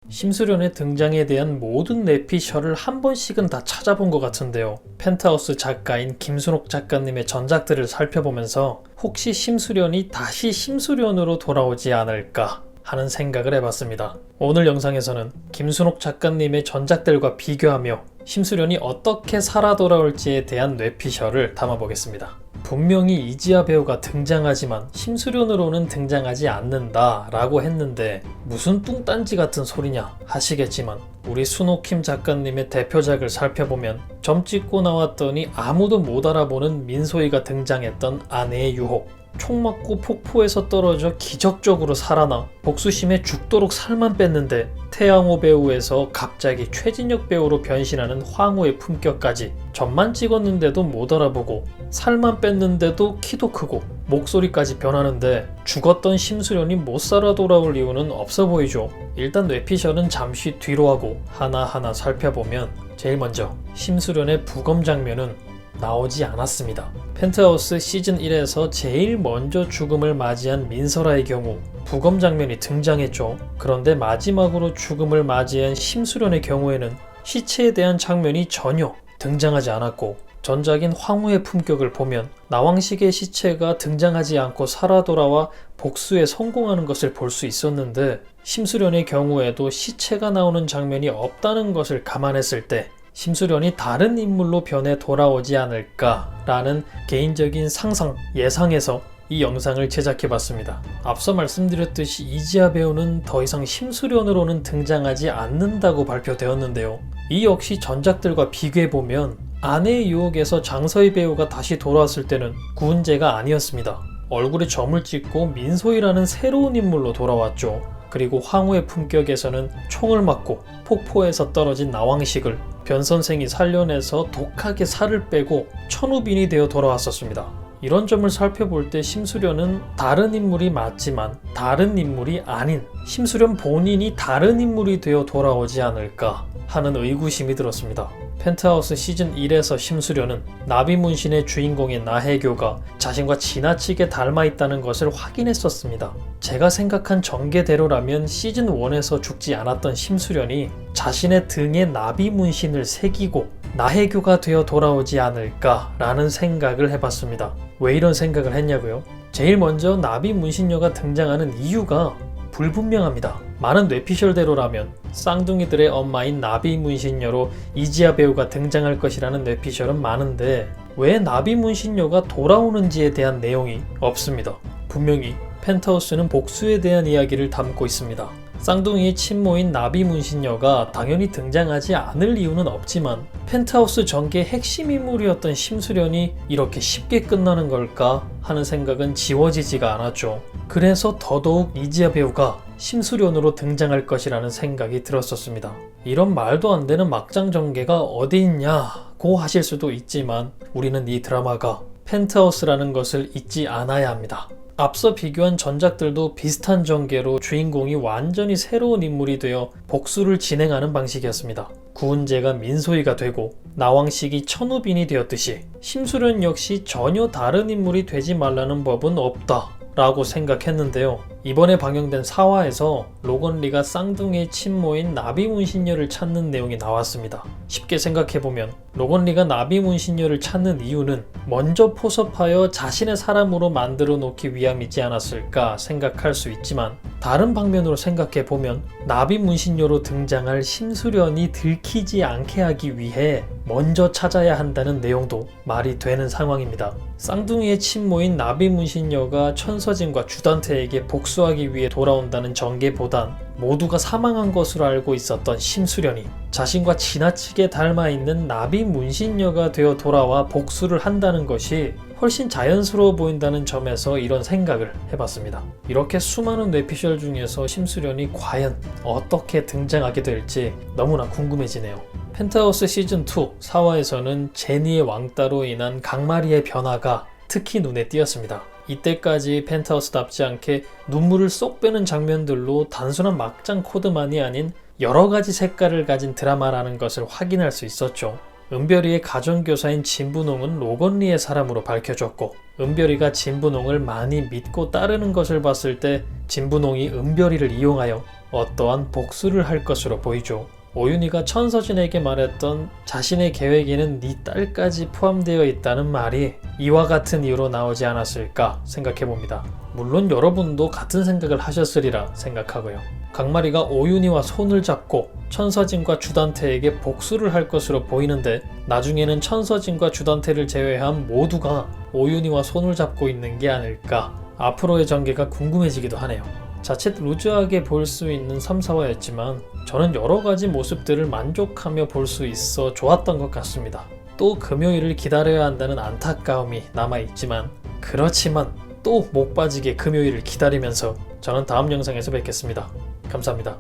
심수련의 등장에 대한 모든 내피셜을 한 번씩은 다 찾아본 것 같은데요. 펜트하우스 작가인 김순옥 작가님의 전작들을 살펴보면서 혹시 심수련이 다시 심수련으로 돌아오지 않을까 하는 생각을 해봤습니다. 오늘 영상에서는 김순옥 작가님의 전작들과 비교하며 심수련이 어떻게 살아 돌아올지에 대한 뇌피셜을 담아보겠습니다. 분명히 이지아 배우가 등장하지만 심수련으로는 등장하지 않는다 라고 했는데 무슨 뚱딴지 같은 소리냐 하시겠지만 우리 순옥킴 작가님의 대표작을 살펴보면 점 찍고 나왔더니 아무도 못 알아보는 민소희가 등장했던 아내의 유혹, 총 맞고 폭포에서 떨어져 기적적으로 살아나 복수심에 죽도록 살만 뺐는데 태양호 배우에서 갑자기 최진혁 배우로 변신하는 황후의 품격까지 점만 찍었는데도 못 알아보고 살만 뺐는데도 키도 크고 목소리까지 변하는데 죽었던 심수련이 못 살아 돌아올 이유는 없어 보이죠. 일단 뇌피셜은 잠시 뒤로 하고 하나하나 살펴보면 제일 먼저 심수련의 부검 장면은 나오지 않았습니다. 펜트하우스 시즌 1에서 제일 먼저 죽음을 맞이한 민설아의 경우 부검 장면이 등장했죠. 그런데 마지막으로 죽음을 맞이한 심수련의 경우에는 시체에 대한 장면이 전혀 등장하지 않았고 전작인 황후의 품격을 보면 나왕식의 시체가 등장하지 않고 살아 돌아와 복수에 성공하는 것을 볼 수 있었는데 심수련의 경우에도 시체가 나오는 장면이 없다는 것을 감안했을 때 심수련이 다른 인물로 변해 돌아오지 않을까라는 개인적인 상상, 예상에서 이 영상을 제작해봤습니다. 앞서 말씀드렸듯이 이지아 배우는 더 이상 심수련으로는 등장하지 않는다고 발표되었는데요. 이 역시 전작들과 비교해보면 아내의 유혹에서 장서희 배우가 다시 돌아왔을 때는 구은재가 아니었습니다. 얼굴에 점을 찍고 민소희라는 새로운 인물로 돌아왔죠. 그리고 황후의 품격에서는 총을 맞고 폭포에서 떨어진 나왕식을 변선생이 살려내서 독하게 살을 빼고 천우빈이 되어 돌아왔었습니다. 이런 점을 살펴볼 때 심수련은 다른 인물이 맞지만 다른 인물이 아닌 심수련 본인이 다른 인물이 되어 돌아오지 않을까 하는 의구심이 들었습니다. 펜트하우스 시즌 1에서 심수련은 나비문신의 주인공인 나혜교가 자신과 지나치게 닮아있다는 것을 확인했었습니다. 제가 생각한 전개대로라면 시즌 1에서 죽지 않았던 심수련이 자신의 등에 나비문신을 새기고 나혜교가 되어 돌아오지 않을까라는 생각을 해봤습니다. 왜 이런 생각을 했냐고요? 제일 먼저 나비문신녀가 등장하는 이유가 불분명합니다. 많은 뇌피셜대로라면 쌍둥이들의 엄마인 나비문신녀로 이지아 배우가 등장할 것이라는 뇌피셜은 많은데 왜 나비문신녀가 돌아오는지에 대한 내용이 없습니다. 분명히 펜트하우스는 복수에 대한 이야기를 담고 있습니다. 쌍둥이의 친모인 나비문신녀가 당연히 등장하지 않을 이유는 없지만 펜트하우스 전개의 핵심 인물이었던 심수련이 이렇게 쉽게 끝나는 걸까 하는 생각은 지워지지가 않았죠. 그래서 더더욱 이지아 배우가 심수련으로 등장할 것이라는 생각이 들었었습니다. 이런 말도 안 되는 막장 전개가 어디 있냐고 하실 수도 있지만 우리는 이 드라마가 펜트하우스라는 것을 잊지 않아야 합니다. 앞서 비교한 전작들도 비슷한 전개로 주인공이 완전히 새로운 인물이 되어 복수를 진행하는 방식이었습니다. 구은재가 민소희가 되고 나왕식이 천우빈이 되었듯이 심수련 역시 전혀 다른 인물이 되지 말라는 법은 없다 라고 생각했는데요. 이번에 방영된 4화에서 로건리가 쌍둥이의 친모인 나비문신녀를 찾는 내용이 나왔습니다. 쉽게 생각해보면 로건리가 나비문신녀를 찾는 이유는 먼저 포섭하여 자신의 사람으로 만들어 놓기 위함이지 않았을까 생각할 수 있지만 다른 방면으로 생각해보면 나비문신녀로 등장할 심수련이 들키지 않게 하기 위해 먼저 찾아야 한다는 내용도 말이 되는 상황입니다. 쌍둥이의 친모인 나비문신녀가 천서진과 주단태에게 복수하기 위해 돌아온다는 전개보단 모두가 사망한 것으로 알고 있었던 심수련이 자신과 지나치게 닮아있는 나비문신녀가 되어 돌아와 복수를 한다는 것이 훨씬 자연스러워 보인다는 점에서 이런 생각을 해봤습니다. 이렇게 수많은 뇌피셜 중에서 심수련이 과연 어떻게 등장하게 될지 너무나 궁금해지네요. 펜트하우스 시즌2 4화에서는 제니의 왕따로 인한 강마리의 변화가 특히 눈에 띄었습니다. 이때까지 펜트하우스답지 않게 눈물을 쏙 빼는 장면들로 단순한 막장 코드만이 아닌 여러가지 색깔을 가진 드라마라는 것을 확인할 수 있었죠. 은별이의 가정교사인 진분홍은 로건리의 사람으로 밝혀졌고, 은별이가 진분홍을 많이 믿고 따르는 것을 봤을 때 진분홍이 은별이를 이용하여 어떠한 복수를 할 것으로 보이죠. 오윤희가 천서진에게 말했던 자신의 계획에는 네 딸까지 포함되어 있다는 말이 이와 같은 이유로 나오지 않았을까 생각해봅니다. 물론 여러분도 같은 생각을 하셨으리라 생각하고요. 강마리가 오윤희와 손을 잡고 천서진과 주단태에게 복수를 할 것으로 보이는데, 나중에는 천서진과 주단태를 제외한 모두가 오윤희와 손을 잡고 있는 게 아닐까, 앞으로의 전개가 궁금해지기도 하네요. 자칫 루즈하게 볼 수 있는 3, 4화였지만 저는 여러가지 모습들을 만족하며 볼 수 있어 좋았던 것 같습니다. 또 금요일을 기다려야 한다는 안타까움이 남아있지만, 그렇지만 또 목 빠지게 금요일을 기다리면서 저는 다음 영상에서 뵙겠습니다. 감사합니다.